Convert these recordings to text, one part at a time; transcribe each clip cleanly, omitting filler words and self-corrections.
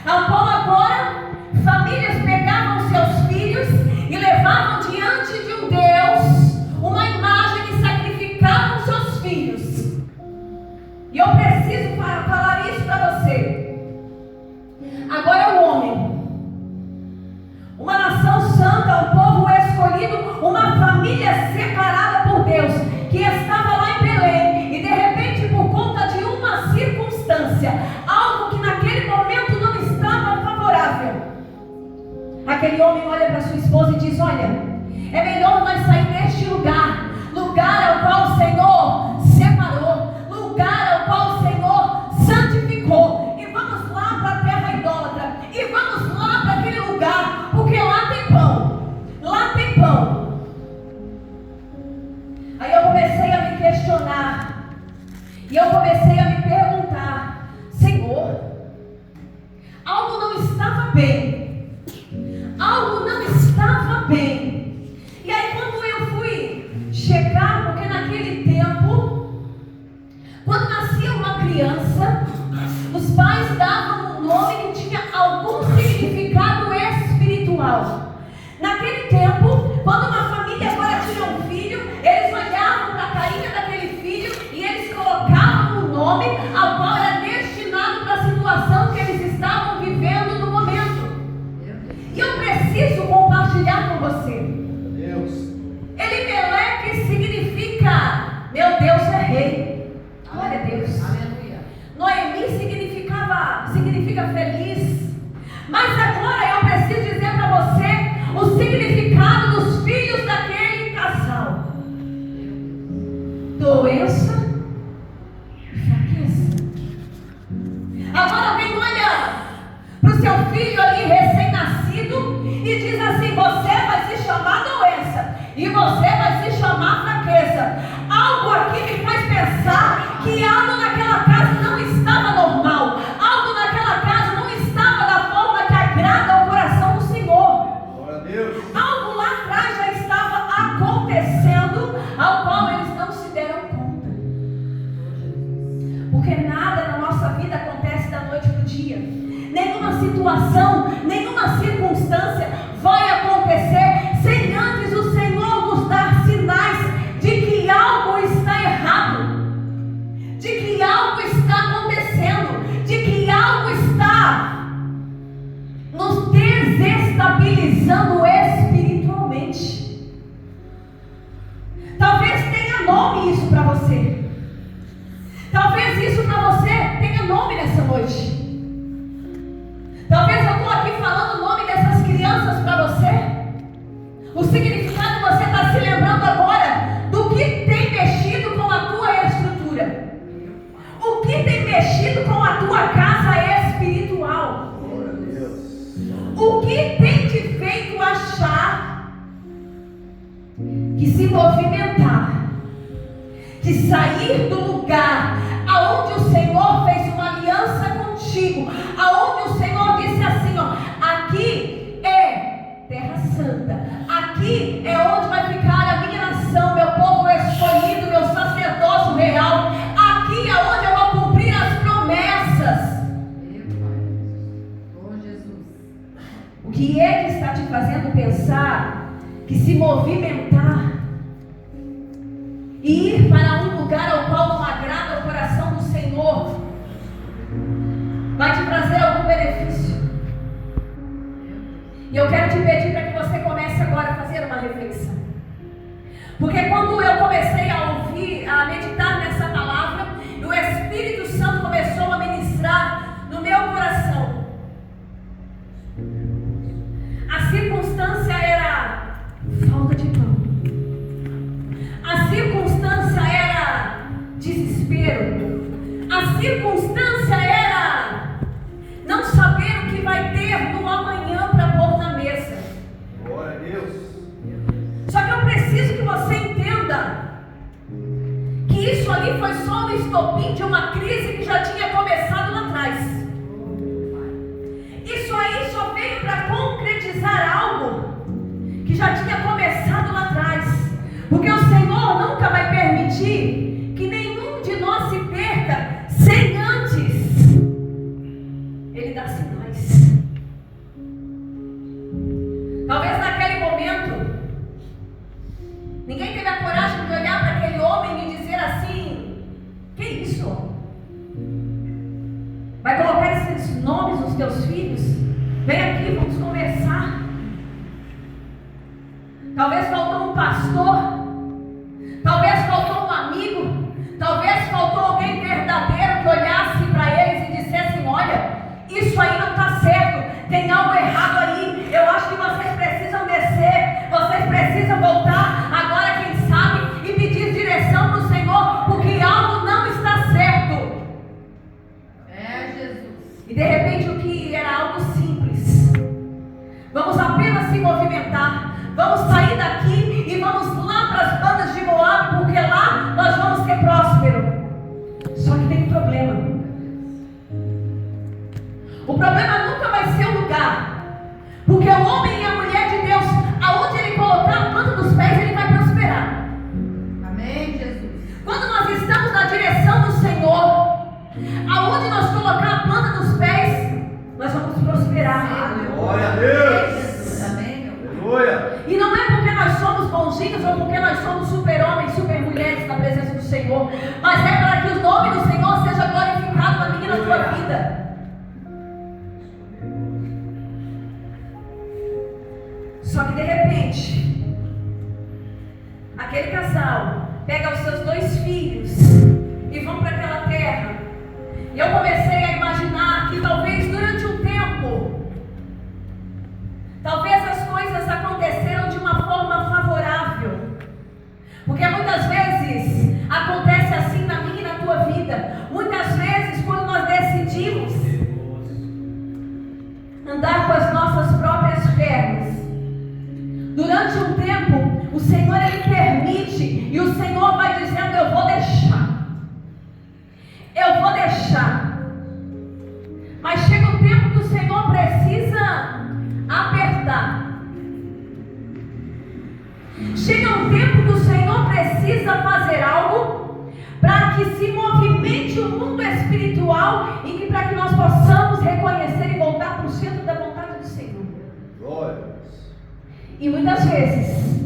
Ao qual agora famílias pegavam seus filhos e levavam diante de um Deus uma imagem e sacrificavam seus filhos. E eu preciso falar isso para você. Agora o homem, uma nação santa, um povo escolhido, uma família separada por Deus, que estava lá em Belém, e de repente, por conta de uma circunstância, algo que naquele momento não estava favorável, aquele homem olha para sua esposa e diz: olha, é melhor nós sair deste lugar, lugar ao qual o Senhor separou, lugar ao qual o Senhor santificou, e vamos lá para a terra idólatra, e vamos lá para aquele lugar, porque lá tem pão, lá tem pão. Aí eu comecei a me questionar, e eu comecei a me perguntar: Senhor, algo não estava bem, algo não estava bem. E aí quando eu fui checar, porque naquele tempo, quando nascia uma criança, os pais davam um nome que tinha algum significado espiritual. Naquele tempo, quando uma família agora tinha um filho, eles olhavam para a carinha daquele filho e eles colocavam o nome ao qual era destinado para a situação que eles estavam vivendo no momento. E eu preciso compartilhar com você. Elimeleque significa meu Deus é rei. Glória a Deus. Aleluia. Noemi significa feliz. Mas agora eu preciso dizer para você o significado dos filhos daquele casal: doença e fraqueza. Agora alguém olha para o seu filho ali recém-nascido e diz assim: você vai se chamar doença e você vai se chamar fraqueza. Algo aqui me faz pensar que algo naquela casa não estava normal, algo naquela casa não estava da forma que agrada ao coração do Senhor. Glória a Deus. Algo lá atrás já estava acontecendo, ao qual eles não se deram conta. Porque nada na nossa vida acontece da noite para o dia. Nenhuma situação, nenhuma circunstância vai acontecer sem antes o Senhor nos dar sinais de que algo está errado, de que algo está acontecendo, de que algo está nos desestabilizando espiritualmente. Talvez tenha nome isso para você. Talvez isso para você tenha nome nessa noite. Talvez eu estou aqui falando o nome dessas crianças para você. O significado você está se lembrando agora do que tem mexido com a tua estrutura, o que tem mexido com a tua casa espiritual, Glória a Deus. o que tem te feito achar que se movimentar, que sair do lugar aonde o Senhor fez uma aliança contigo, aonde o Senhor disse assim: ó, aqui é terra santa, aqui é onde vai ficar a minha nação, meu povo escolhido, meu sacerdócio real, aqui é onde eu vou cumprir as promessas. Oh, Jesus. O que é que está te fazendo pensar que se movimentar e ir para um lugar ao qual não agrada o coração do Senhor vai te trazer algum benefício? E eu quero te pedir para que você comece agora a fazer uma reflexão. Porque quando eu comecei a ouvir, a meditar nessa palavra, e o Espírito Santo começou a ministrar no meu coração, a circunstância era falta de pão. A circunstância era desespero. A circunstância era não saber o que vai ter no amanhã para pôr na mesa. Glória a Deus. Só que eu preciso que você entenda que isso ali foi só um estopim de uma crise que já tinha começado lá atrás. Isso aí só veio para concretizar algo que já tinha começado lá atrás. Porque o Senhor nunca vai permitir que nenhum de nós se perca sem antes Ele dar sinais. Talvez faltou um pastor, talvez faltou um amigo, talvez faltou alguém verdadeiro que olhasse para eles e dissesse: olha, isso aí não está certo, tem algo errado aí, eu acho que vocês precisam descer, vocês precisam voltar agora, quem sabe, e pedir direção para o Senhor, porque algo não está certo. Jesus. E de repente o que era algo simples, vamos apenas se movimentar, vamos sair daqui e vamos lá para as bandas de Moab, porque lá nós vamos ser prósperos. Só que tem um problema. O problema nunca vai ser o lugar, porque o homem e a mulher de Deus, aonde ele colocar a planta dos pés, ele vai prosperar. Amém, Jesus. Quando nós estamos na direção do Senhor, aonde nós colocar a planta dos pés, nós vamos prosperar. Glória a Deus. Amém, meu Aleluia. E não é porque nós somos bonzinhos ou porque nós somos super-homens, super-mulheres na presença do Senhor, mas é para que o nome do Senhor seja glorificado na minha e na tua vida. Só que de repente, aquele casal pega os seus 2 filhos e vão para aquela terra. E eu comecei a imaginar que talvez durante um tempo, talvez as coisas aconteceram de uma forma favorável. Porque muitas vezes acontece assim na minha e na tua vida. Muitas vezes quando nós decidimos andar com as nossas próprias pernas, durante um tempo, o Senhor ele permite, e o Senhor vai dizendo: eu vou deixar, eu vou deixar. Mas chega um tempo que o Senhor precisa apertar. Chega um tempo que o Senhor precisa fazer algo para que se movimente o mundo espiritual e que para que nós possamos reconhecer e voltar para o centro da vontade do Senhor. Glória. E muitas vezes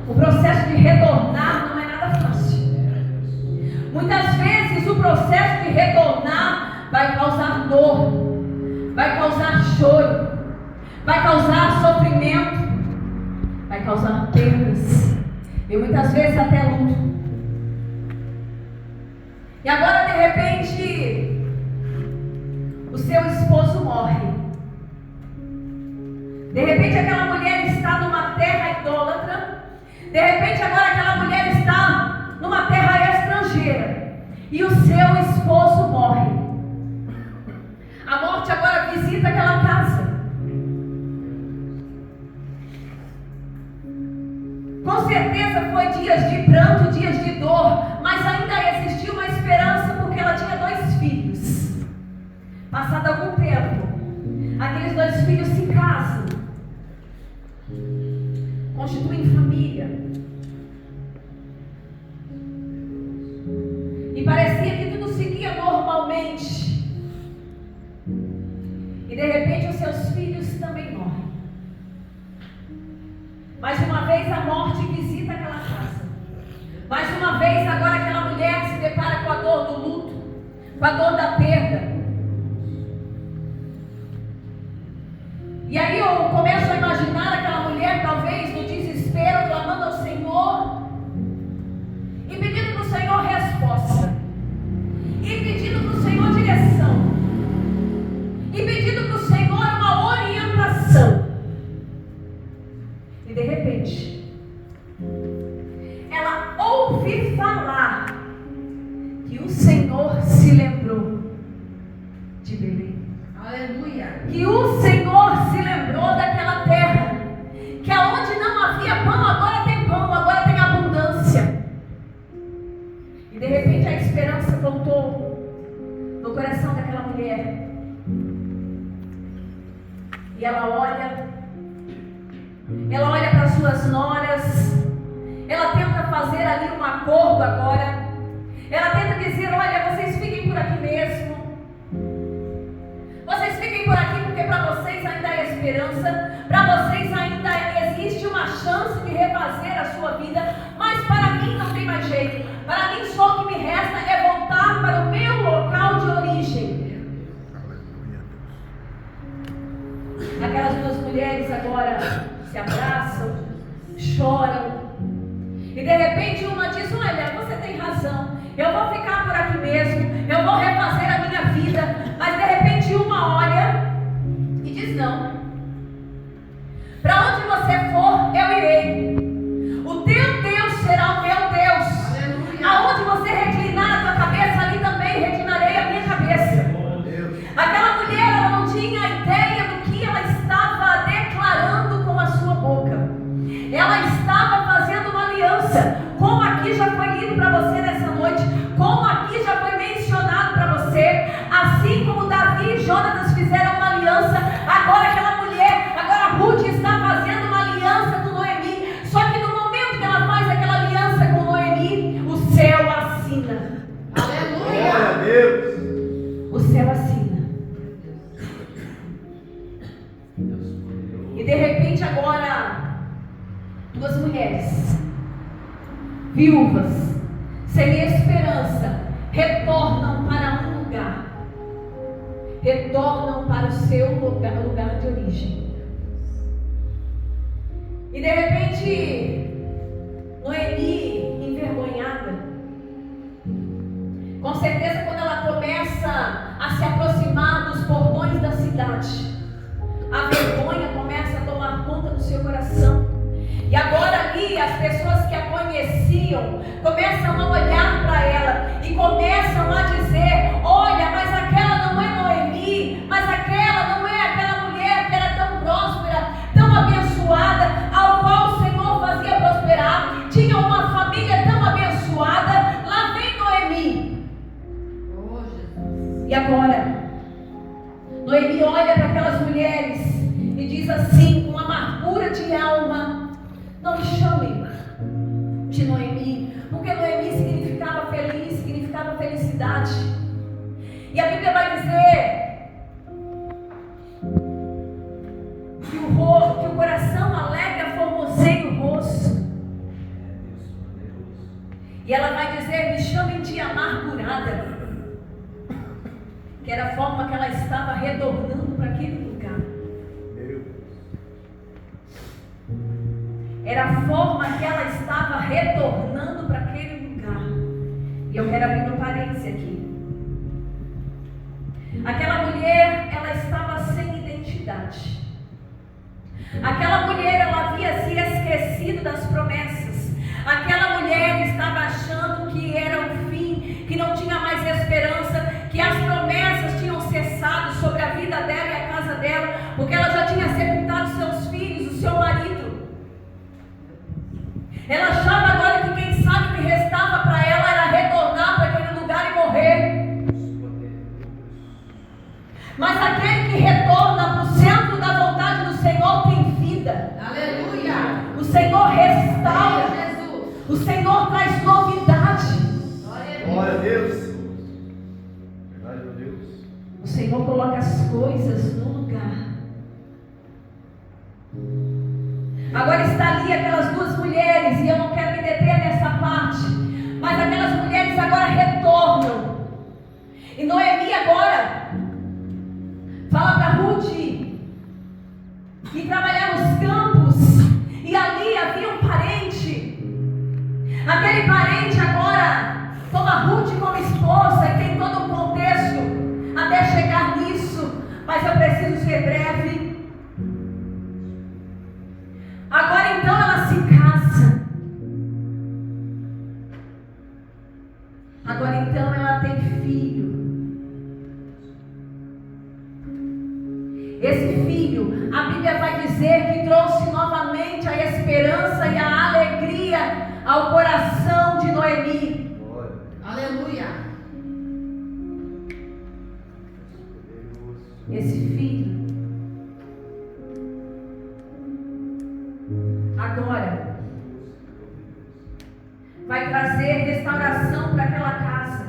o processo de retornar não é nada fácil. Muitas vezes o processo de retornar vai causar dor, vai causar choro, vai causar sofrimento, vai causar perdas e muitas vezes até luto. E agora de repente o seu esposo morre. De repente aquela mulher está numa terra idólatra. De repente agora aquela mulher está numa terra estrangeira. E o seu esposo morre. A morte agora visita aquela casa. Com certeza foi dias de pranto, dias de dor, mas ainda existia uma esperança porque ela tinha 2 filhos. Passado algum tempo, aqueles 2 filhos se casam, constituem família. E parecia que tudo seguia normalmente. E de repente os seus filhos também morrem. Mais uma vez a morte visita aquela casa. Mais uma vez agora aquela mulher se depara com a dor do luto, com a dor da perda. E aí eu começo a imaginar aquela mulher, talvez no desespero, clamando ao Senhor e pedindo para o Senhor resposta, e pedindo para o Senhor direção, e pedindo para o Senhor uma orientação. E de repente ela ouve falar que o Senhor se lembrou de Belém. Aleluia. Que o Senhor se lembrou daquela terra, que aonde não havia pão, agora tem pão, agora tem abundância. E de repente a esperança voltou no coração daquela mulher. E ela olha para suas noras, ela tenta fazer ali um acordo agora. Ela tenta dizer: olha, vocês fiquem por aqui mesmo. Vocês fiquem por aqui porque para vocês ainda há esperança, para vocês ainda existe uma chance de refazer a sua vida, mas para mim não tem mais jeito. Para mim só o que me resta é voltar para o meu local de origem. Aquelas 2 mulheres agora se abraçam, choram. E de repente uma diz: olha, você tem razão, eu vou ficar por aqui mesmo, eu vou refazer a minha vida. Mas de repente uma olha e diz: não, para onde você for, eu irei. O teu Deus será o meu Deus. Aleluia. Aonde você reclinar a tua cabeça, ali também reclinarei a minha cabeça. Aquela mulher, ela não tinha ideia do que ela estava declarando com a sua boca. Ela estava fazendo uma aliança, como aqui já foi lido para você nessa noite, como aqui já foi mencionado para você. Assim como Davi e Jonatas fizeram uma aliança, agora aquela mulher, agora Ruth está fazendo uma aliança com Noemi. Só que no momento que ela faz aquela aliança com Noemi, o céu assina. Aleluia. Glória a Deus. O céu assina. E de repente agora, duas mulheres, viúvas, sem esperança, retornam para um lugar. Retornam para o seu lugar de origem. E de repente, Noemi, envergonhada, com certeza quando ela começa a se aproximar dos portões da cidade, a vergonha começa a tomar conta do seu coração. E agora ali as pessoas que a conheciam começam a olhar para ela e começam a dizer: olha, mas aquela não é Noemi, mas aquela não é aquela mulher que era tão próspera, tão abençoada, ao qual o Senhor fazia prosperar, tinha uma família tão abençoada. Lá vem Noemi. Oh, Jesus. E agora Noemi olha para aquelas mulheres e diz assim, com amargura de alma: não me chamem de Noemi, porque Noemi significava feliz, significava felicidade. E a Bíblia vai dizer que o coração alegra formoseia o rosto. E ela vai dizer: me chamem de amargurada, que era a forma que ela estava retornando para aquele lugar. Era a forma que ela estava retornando para aquele lugar. E eu quero abrir um parênteses aqui. Aquela mulher, ela estava sem identidade. Aquela mulher, ela havia se esquecido das promessas. Aquela mulher estava achando que era o fim, que não tinha mais esperança, que as promessas tinham cessado sobre a vida dela e a casa dela, porque ela já tinha sepultado seus filhos, o seu marido. Ela achava agora que quem sabe o que restava para ela era retornar para aquele lugar e morrer. Mas aquele que retorna para o centro da vontade do Senhor tem vida. Aleluia. O Senhor restaura. Jesus. O Senhor traz novidade. Glória a Deus. Verdade, meu Deus. O Senhor coloca as coisas no lugar. Agora está ali aquelas duas mulheres, e eu não quero me deter nessa parte, mas aquelas mulheres agora retornam. E Noemi agora fala para Ruth ir trabalhar nos campos, e ali havia um parente. Aquele parente agora toma Ruth como esposa, e tem todo um contexto até chegar nisso, mas eu preciso ser breve. Agora então ela se casa. Agora então ela tem filho. Esse filho, a Bíblia vai dizer que trouxe novamente a esperança e a alegria ao coração de Noemi. Glória. Aleluia. Esse filho agora vai trazer restauração para aquela casa.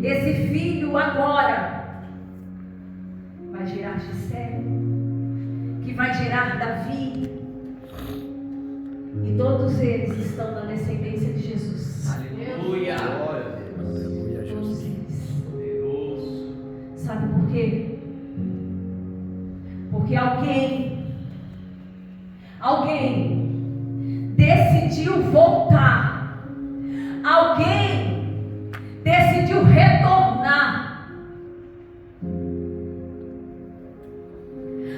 Esse filho agora vai gerar Gisele, que vai gerar Davi, e todos eles estão na descendência de Jesus. Aleluia. Glória a Deus. Todos eles. Poderoso. Sabe por quê? Porque alguém Alguém decidiu voltar. Alguém decidiu retornar.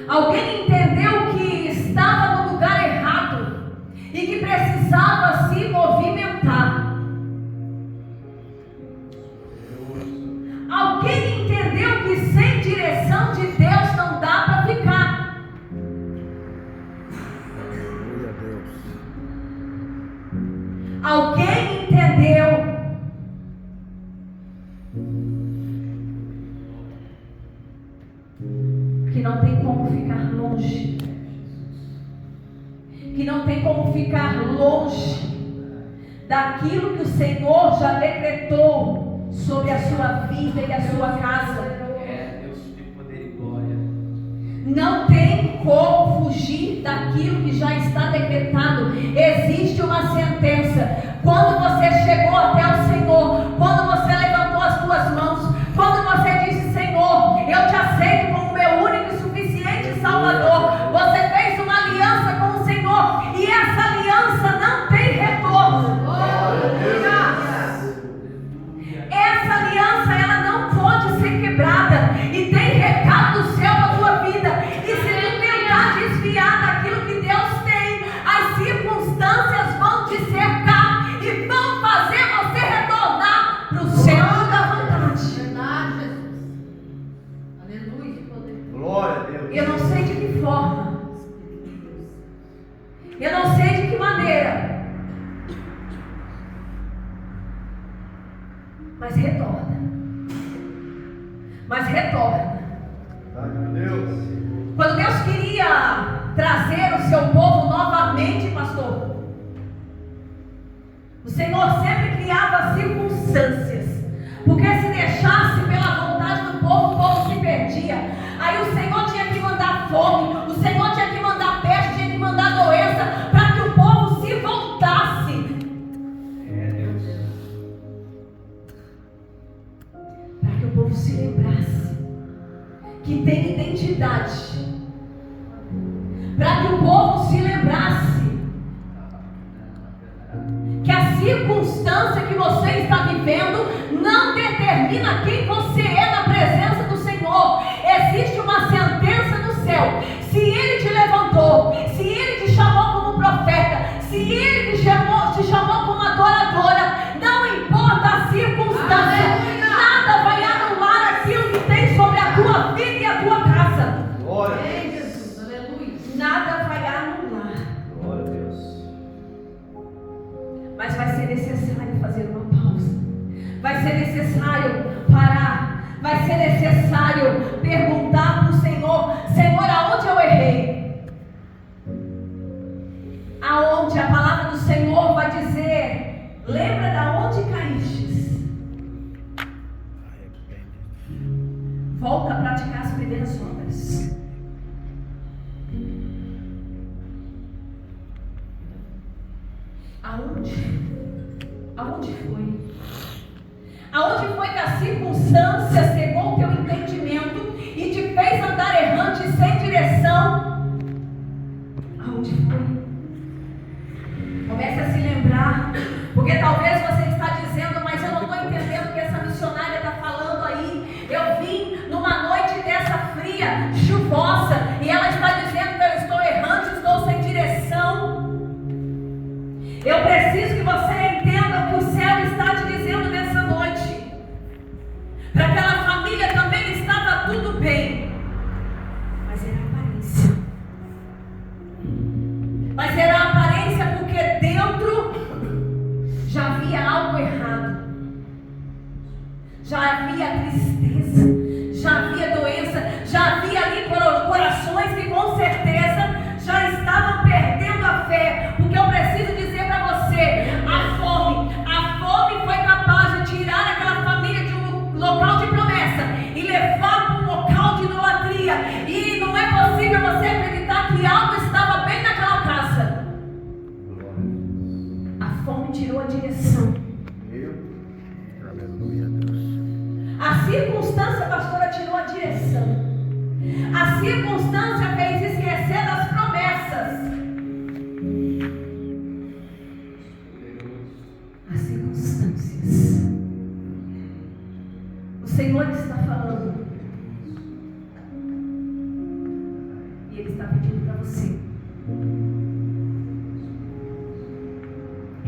Alguém entendeu que estava no lugar errado e que precisava se movimentar. Alguém entendeu que sem direção de Deus não dá para ficar. Glória a Deus. Alguém entendeu que não tem como ficar longe. Que não tem como ficar longe daquilo que o Senhor já decretou sobre a sua vida e a sua casa. É, Deus de poder e glória. Não tem como fugir daquilo que já está decretado. Existe uma sentença. Quando você chegou até o Senhor, quando você levantou as suas mãos, quando você disse: Senhor, eu te aceito como meu único e suficiente Salvador, você fez uma aliança com o Senhor, e essa aliança não tem retorno. Essa aliança, ela não pode ser quebrada. E tem recado do céu na tua vida. E se tu tentar desviar daquilo que Deus tem, as circunstâncias vão te cercar e vão fazer você retornar para o centro da vontade. Verdade, Jesus. Aleluia. Glória a Deus. Eu não sei de que forma, eu não sei de que maneira, mas retorna. Mas retorna. Ai, meu Deus. Quando Deus queria trazer o seu povo novamente, pastor, o Senhor sempre criava circunstâncias, porque se deixasse pela vontade do povo, o povo se perdia. Aí o Senhor tinha que mandar fome, o Senhor tinha que mandar peste, tinha que mandar doença, para que o povo se voltasse. É, Deus. Para que o povo se lembrasse que tem identidade. Para que o povo se lembrasse que a circunstância que você está vivendo não determina quem você é na presença do Senhor. Existe uma sentença no céu. Se Ele te levantou, se Ele te chamou como profeta, se Ele te chamou como adoradora, não importa a circunstância, nada vai anular aquilo que tem sobre a tua vida e a tua casa. Glória a Ei, Deus. Jesus. Aleluia. Nada vai anular. Glória a Deus. Mas vai ser necessário fazer uma pausa. Vai ser necessário parar. Vai ser necessário perguntar para o Senhor: Senhor, aonde eu errei? Aonde? A palavra do Senhor vai dizer: lembra da onde caíste. Volta a praticar as primeiras obras. Aonde? Aonde foi? Aonde foi que a circunstância cegou o teu entendimento e te fez andar errante sem direção? Aonde foi? Comece a se lembrar, porque talvez você está dizendo: mas eu não estou entendendo o que essa missionária está falando aí. Eu vim numa noite dessa fria, chuvosa, e ela está dizendo que eu estou errante, estou sem direção. Eu preciso que você entenda o que o céu está te dizendo nessa noite. Para aquela família também estava tudo bem, mas era aparência. Mas era aparência porque dentro já havia algo errado. Já havia tristeza, já havia doença, já havia ali corações que com certeza já estavam perdendo a fé. Porque eu preciso dizer para você: a fome foi capaz de tirar aquela família de um local de promessa e levar para um local de idolatria. E não é possível você acreditar que algo estava bem naquela casa. A fome tirou a direção. Aleluia, Deus. A circunstância, pastora, tirou a direção. A circunstância fez esquecer das promessas.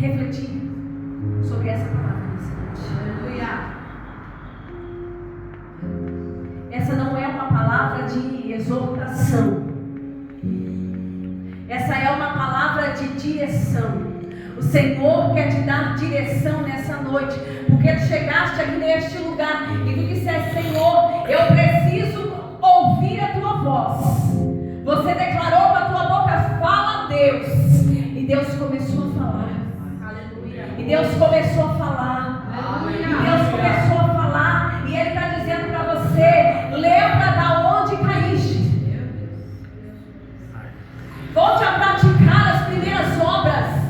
refletir sobre essa palavra nessa noite. Aleluia. Essa não é uma palavra de exortação. Essa é uma palavra de direção. O Senhor quer te dar direção nessa noite, porque tu chegaste aqui neste lugar e tu disseste: Senhor, eu preciso ouvir a tua voz. Você declarou com a tua boca: fala a Deus. E Deus começou a falar. Aleluia. E Deus começou a falar. Aleluia. E Deus começou a falar. E Ele está dizendo para você: lembra da onde caíste. Volte a praticar as primeiras obras.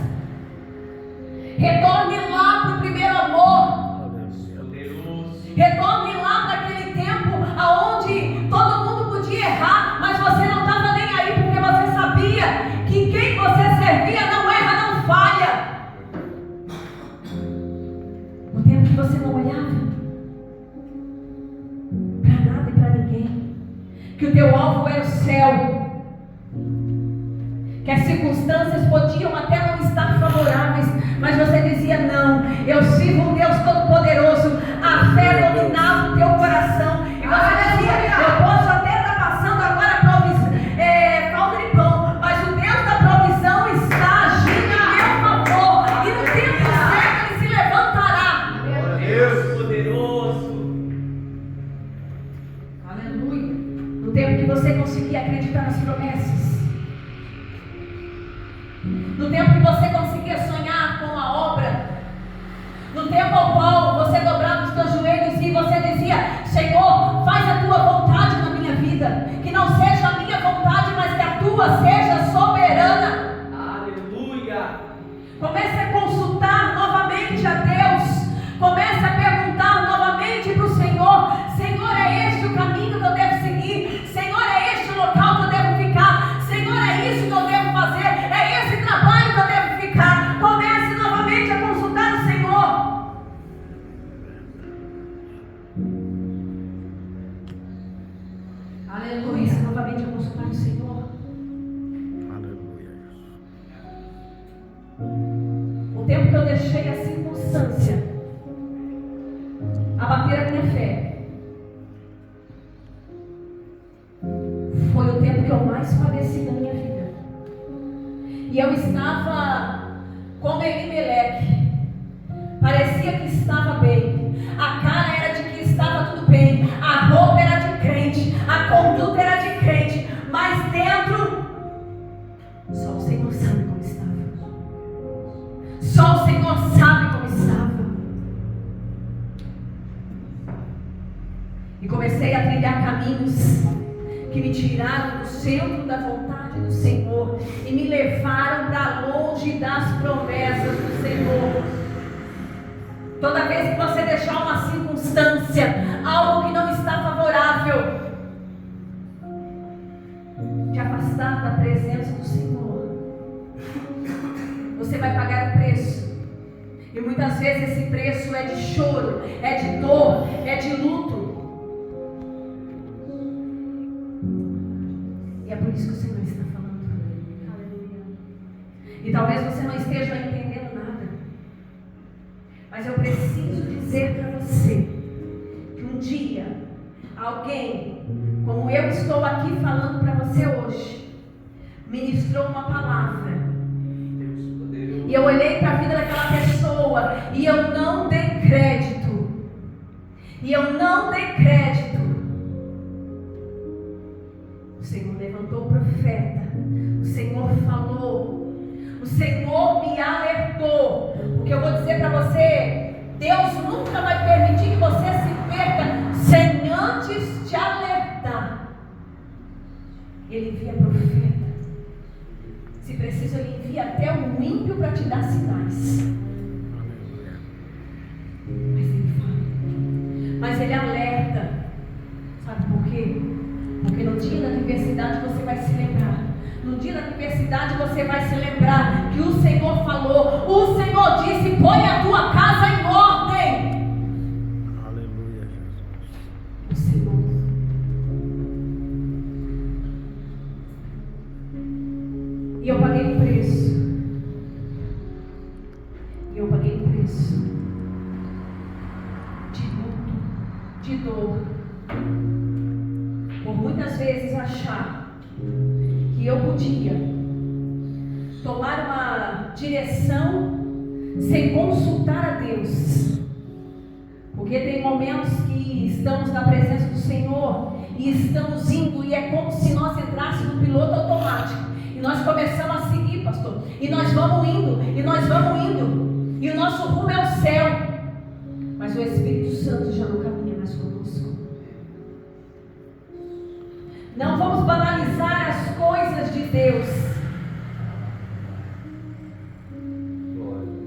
Retorne lá para o primeiro amor. Retorne lá para aquele tempo onde todo mundo podia errar, mas você não estava nem aí, porque você sabia que quem você servia não erra, não falha. O tempo que você não olhava para nada e para ninguém, que o teu alvo era o céu, que as circunstâncias podiam até não estar favoráveis, mas você dizia: não, eu sirvo um Deus Todo-Poderoso. A fé dominava o teu coração, e você dizia: eu posso até estar passando agora falta de pão, mas o Deus da provisão está agindo em meu favor, e no tempo certo Ele se levantará. Deus poderoso. Aleluia. No tempo que você conseguia acreditar nas promessas, no tempo que você conseguia sonhar com a obra, no tempo ao qual você dobrava os teus joelhos e você dizia: Senhor, faz a tua vontade na minha vida, que não seja a minha vontade, mas que a tua seja soberana. Aleluia. Comece a consultar novamente a Deus, comece a perguntar novamente para o Senhor: Senhor, é este o caminho que eu devo seguir? Senhor, é este o local que eu devo ficar? Senhor, é isso que eu devo fazer? É esse trabalho que eu devo ficar? Comece novamente a consultar o Senhor. Aleluia. Comece novamente a consultar o Senhor. O tempo que eu deixei a circunstância abater a minha fé foi o tempo que eu mais padeci na minha vida. E eu estava como Elimeleque. Parecia que estava bem. A cara era de que estava tudo bem. A roupa era de crente. A conduta era de crente. Mas dentro, só o Senhor sabe como estava. Só o Senhor sabe como estava. E comecei a trilhar caminhos que me tiraram do centro da vontade do Senhor e me levaram para longe das promessas do Senhor. Toda vez que você deixar uma circunstância, algo que não está favorável, te afastar da presença do Senhor, você vai pagar o preço. E muitas vezes esse preço é de choro, é de dor, é de luto. E é por isso que o Senhor está falando. Aleluia. E talvez você não esteja entendendo nada, mas eu preciso dizer para você que um dia alguém, como eu estou aqui falando para você hoje, ministrou uma palavra. E eu olhei para a vida daquela pessoa e eu não dei crédito. E eu não dei crédito. O Senhor levantou o profeta. O Senhor falou. O Senhor me alertou. O que eu vou dizer para você: Deus nunca vai permitir que você se perca sem antes te alertar. Ele envia profeta. Se preciso, Ele envia até um ímpio para te dar sinais. Mas Ele fala. Mas Ele alerta. Sabe por quê? Porque no dia da adversidade você vai se lembrar. No dia da adversidade você vai se lembrar que o Senhor falou. O Senhor disse: põe a tua casa em ordem. Aleluia, Jesus. O Senhor. E eu paguei o preço. dor, por muitas vezes achar que eu podia tomar uma direção sem consultar a Deus. Porque tem momentos que estamos na presença do Senhor e estamos indo, e é como se nós entrássemos no piloto automático e nós começamos a seguir, pastor, e nós vamos indo, e o nosso rumo é o céu, mas o Espírito Santo já não caminha mais conosco. Não vamos banalizar as coisas de Deus.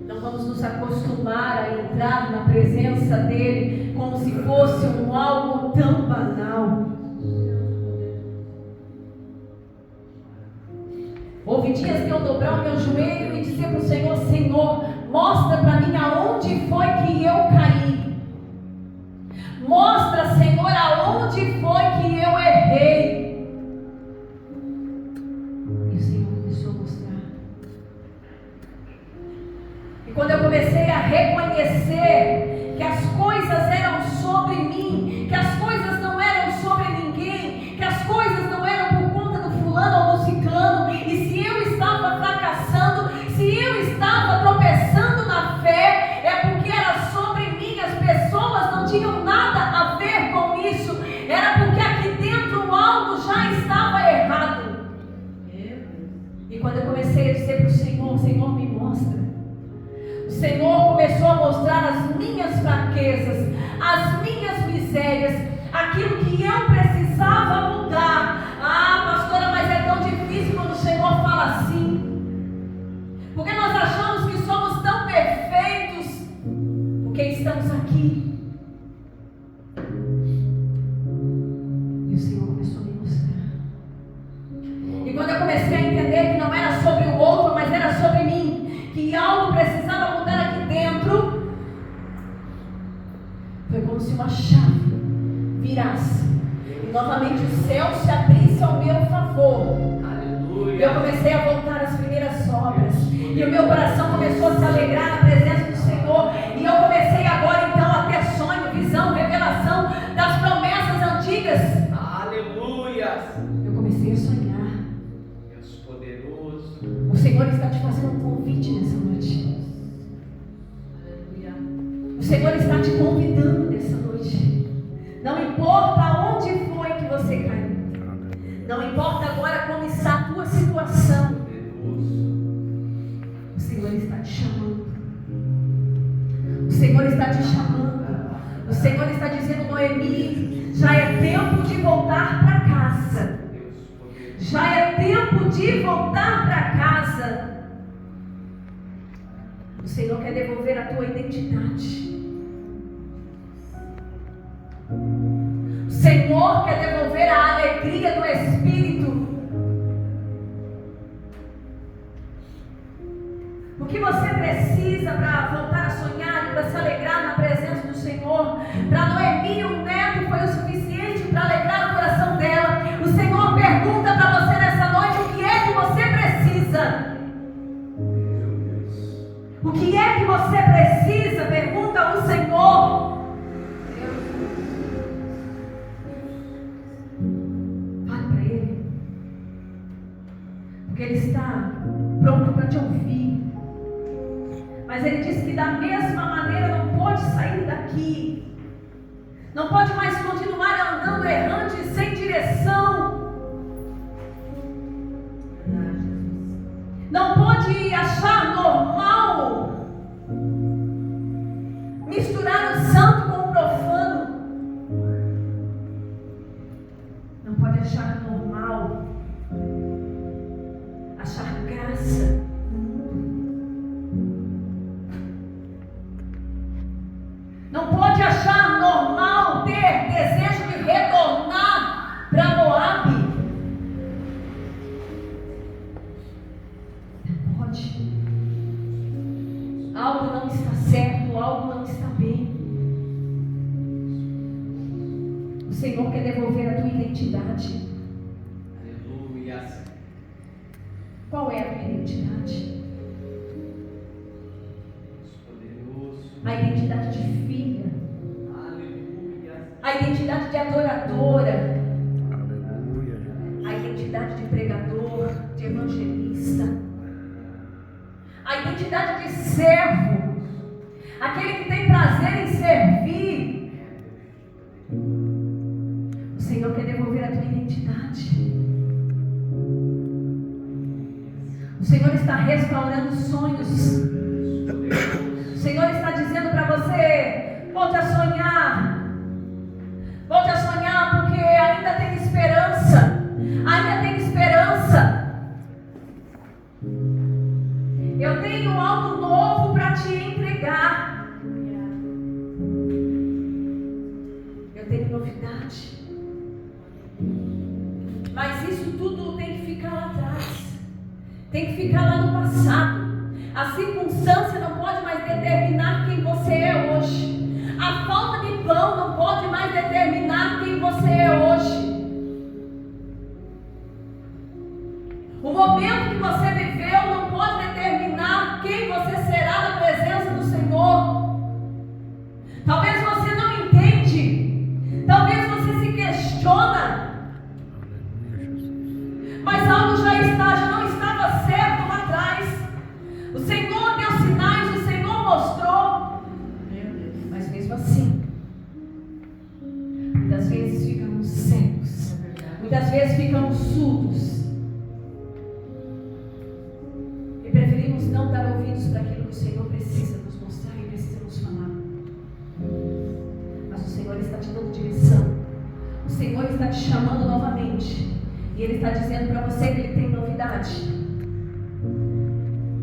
Não vamos nos acostumar a entrar na presença dele como se fosse algo tão banal. Houve dias que eu dobrar o meu joelho e dizer para o Senhor: Senhor, mostra para mim aonde foi que eu caí. Mostra, Senhor, aonde foi que eu errei. E o Senhor começou a mostrar. E quando eu comecei a reconhecer que as coisas eram sobre mim, que as coisas não eram sobre ninguém, que as coisas não eram por conta do fulano ou do ciclano, e se eu estava fracassando, se eu estava tropeçando na fé, é porque era sobre mim. As pessoas não tinham nada a ver com isso, era porque aqui dentro algo já estava errado. E quando eu comecei a dizer para o Senhor: Senhor, me mostra, o Senhor começou a mostrar as minhas fraquezas, as minhas misérias, aquilo que eu precisava mudar. Ah, pastora, mas é tão difícil quando o Senhor fala assim, porque nós achamos que somos tão perfeitos, porque estamos aqui. E o Senhor começou a me mostrar. E quando eu comecei a entender que não era sobre o outro, mas era sobre mim, que algo precisava mudar aqui dentro, foi como se uma chave virasse e novamente o céu se abrisse ao meu favor. Aleluia. Eu comecei a voltar às primeiras obras, e o meu coração começou a se alegrar na presença do Senhor, e eu comecei agora então a ter sonho, visão, revelação das promessas antigas. Aleluia. Eu comecei a sonhar. Deus poderoso. O Senhor está te fazendo um convite nessa noite. Aleluia. O Senhor está te convidando nessa noite. Não importa aonde foi que você caiu, não importa agora como está a tua situação, o Senhor está te chamando. O Senhor está te chamando. O Senhor está dizendo: Noemi, já é tempo de voltar para casa. Já é tempo de voltar para casa. O Senhor quer devolver a tua identidade. O Senhor quer devolver a alegria do Espírito. O que você precisa para voltar a sonhar e para se alegrar na presença do Senhor? Para Noemi, o neto foi o suficiente para alegrar o coração dela. O Senhor pergunta para você nessa noite: o que é que você precisa? O que é que você precisa? Pergunta o Senhor. Fale para Ele, porque Ele está pronto para te ouvir. Mas Ele disse que da mesma maneira não pode sair daqui, não pode mais continuar andando errante, sem direção, não pode achar normal misturar o santo com o profano, não pode achar normal achar graça. Não pode achar normal ter desejo de retornar para Moabe. Não pode. Algo não está certo, algo não está bem. O Senhor quer devolver a tua identidade. Aleluia. Qual é a tua identidade? A identidade de filha, Aleluia. a identidade adoradora, Aleluia. a identidade de pregador, de evangelista, a identidade de servo, aquele que tem prazer em servir. O Senhor quer devolver a tua identidade. O Senhor está restaurando sonhos. O Senhor está dizendo para você: volte a sonhar. Volte a sonhar, porque ainda tem esperança. Ainda tem esperança. Eu tenho algo novo para te entregar. Eu tenho novidade. Mas isso tudo tem que ficar lá atrás. Tem que ficar lá no passado. A circunstância não pode mais determinar quem você é hoje. A falta de pão não pode mais determinar quem você é hoje. O momento que você viveu não pode determinar quem você será na presença do Senhor. Talvez você não entende. Talvez você se questiona. Mas algo já não estava certo lá atrás. O Senhor deu sinais, o Senhor mostrou. Mas mesmo assim, muitas vezes ficamos cegos. Muitas vezes ficamos surdos. E preferimos não dar ouvidos para aquilo que o Senhor precisa nos mostrar e precisa nos falar. Mas o Senhor está te dando direção. O Senhor está te chamando novamente. E Ele está dizendo para você que Ele tem novidade.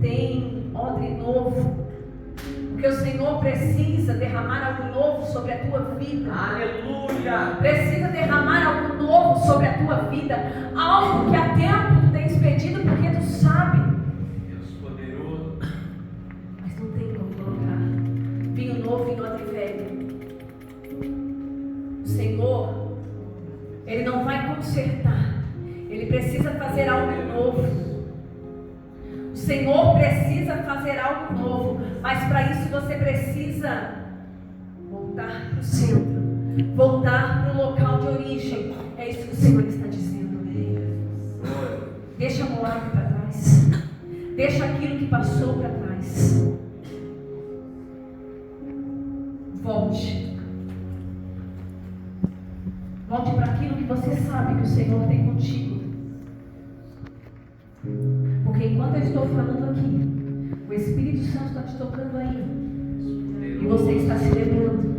Tem odre novo. Porque o Senhor precisa derramar algo novo sobre a tua vida. Aleluia. Precisa derramar algo novo sobre a tua vida. Algo que há tempo tu tens pedido porque tu sabe. Deus poderoso. Mas não tem como colocar vinho novo em odre velho. O Senhor, Ele não vai consertar. Ele precisa fazer algo novo. O Senhor precisa fazer algo novo. Mas para isso você precisa voltar para o centro. Voltar para o local de origem. É isso que o Senhor está dizendo. Deixa a Moab para trás. Deixa aquilo que passou para trás. Volte. Volte para aquilo que você sabe que o Senhor tem contigo. Porque enquanto eu estou falando aqui, o Espírito Santo está te tocando aí. E você está se lembrando.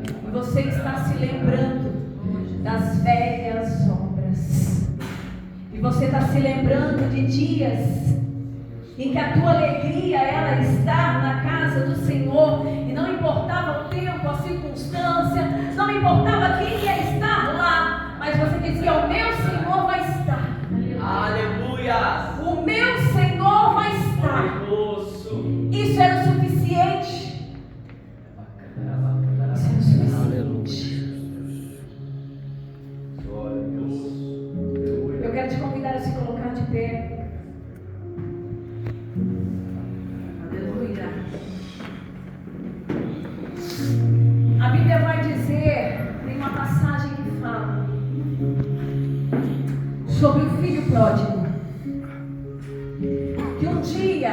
E você está se lembrando das velhas obras. E você está se lembrando de dias em que a tua alegria era estar na casa do Senhor. E não importava o tempo, a circunstância, não importava quem ia estar lá. Mas você dizia: o meu Senhor vai estar. Aleluia. O meu Senhor vai estar. Poderoso. Isso era o suficiente. Isso era o suficiente. Glória a Deus. Eu quero te convidar a se colocar de pé. Aleluia. A Bíblia vai dizer, tem uma passagem que fala sobre o filho pródigo. Que um dia,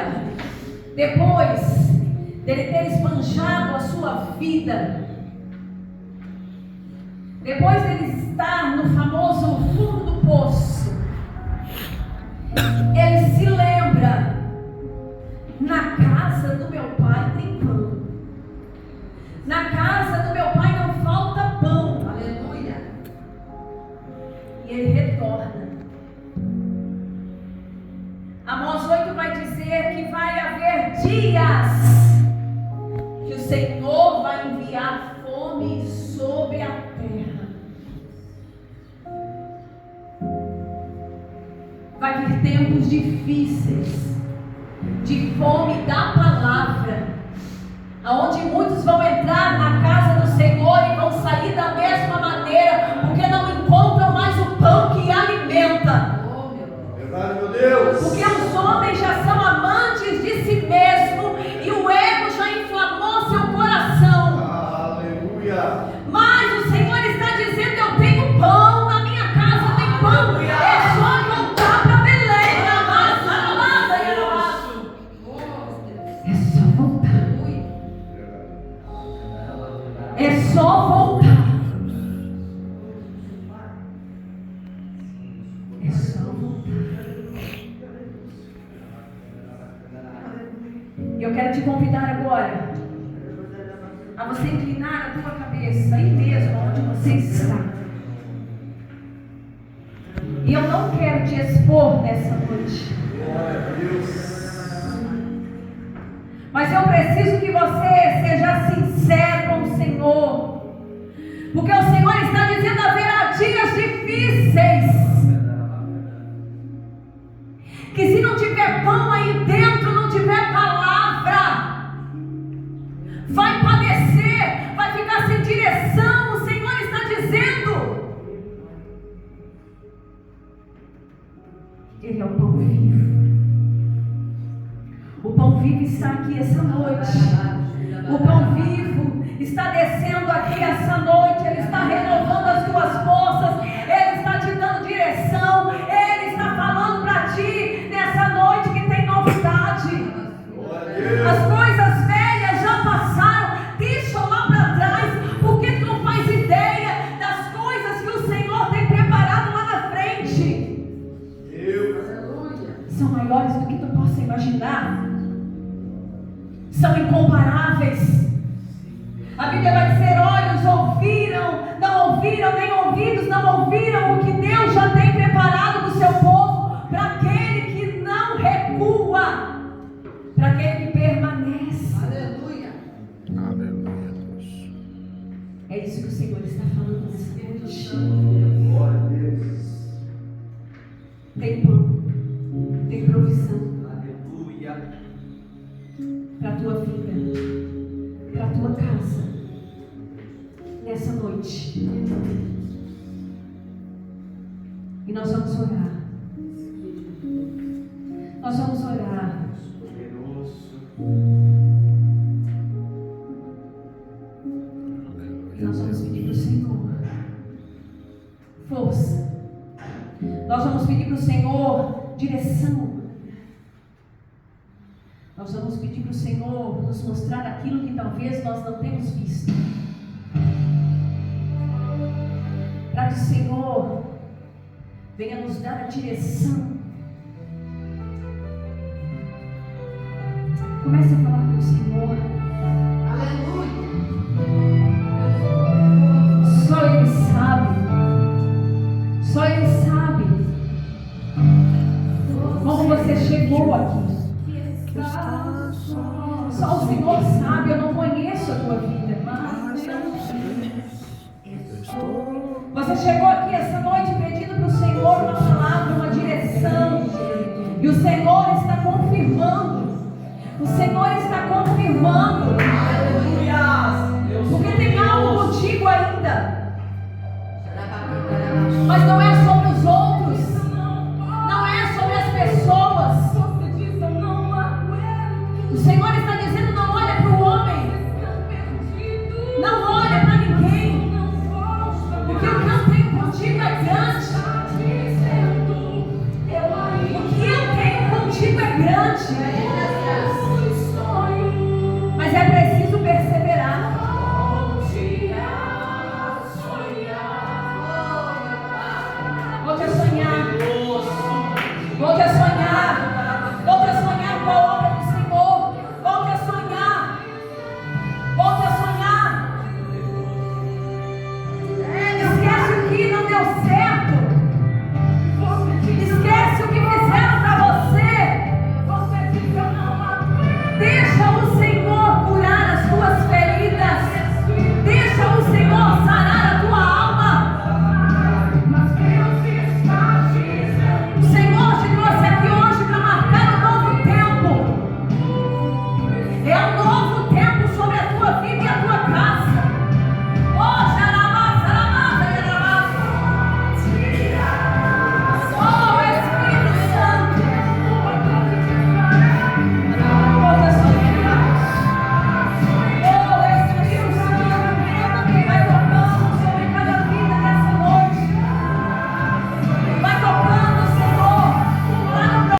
depois dele ter esbanjado a sua vida, depois dele estar no famoso fundo do poço, ele se lembra: na casa do meu pai tem pão. Na casa do meu pai não falta pão. Aleluia. E ele retorna. Amós 8 vai dizer que vai haver dias que o Senhor vai enviar fome sobre a terra. Vai vir tempos difíceis, de fome da palavra, aonde muitos vão entrar na casa do Senhor e vão sair da mesma maneira, porque não encontram mais o pão que alimenta. Verdade, meu Deus. Porque os homens já são amantes de si mesmo e o ego já inflamou seu coração. Aleluia. Mas o Senhor está dizendo só voltar. É só voltar. E eu quero te convidar agora a você inclinar a tua cabeça aí mesmo onde você está. E eu não quero te expor nessa noite. Mas eu preciso que você seja sincero com o Senhor. Porque o Senhor está dizendo: haverá dias difíceis. Que se não tiver pão aí dentro, não tiver palavra, vai padecer, vai ficar sem direção. O Senhor está dizendo. Ele é o pão vivo. O pão vivo está aqui essa noite. O pão vivo está descendo aqui essa noite. Ele está renovando as tuas forças. Ele está te dando direção. Ele está falando para ti nessa noite que tem novidade. As coisas velhas já passaram. Deixa lá para trás. Porque tu não faz ideia das coisas que o Senhor tem preparado lá na frente. São maiores do que tu possa imaginar. São incomparáveis. A Bíblia vai dizer: olhos não ouviram, nem ouvidos não ouviram o que Deus já tem preparado para o seu povo, para aquele que não recua, para aquele que permanece. Aleluia. Aleluia, Deus. É isso que o Senhor está falando nessa noite. Glória a Deus. Tem pão, tem provisão. Aleluia. Para a tua vida, para a tua casa, nessa noite. E nós vamos orar. Nós vamos orar. E nós vamos pedir para o Senhor força. Nós vamos pedir para o Senhor direção. Nós vamos pedir para o Senhor nos mostrar aquilo que talvez nós não temos visto. Para que o Senhor venha nos dar a direção. Comece a falar com o Senhor. Aleluia. Só Ele sabe. Só Ele sabe como você chegou aqui. Só o Senhor sabe. Eu não conheço a tua vida. Você chegou aqui essa noite pedindo para o Senhor uma palavra, uma direção. E o Senhor está confirmando. O Senhor está confirmando. Porque tem algo contigo ainda. Mas não é sobre os outros. Não é sobre as pessoas. O Senhor está dizendo: não olha para o homem. Não olha para ninguém. Porque o que eu tenho contigo é grande. O que eu tenho contigo é grande.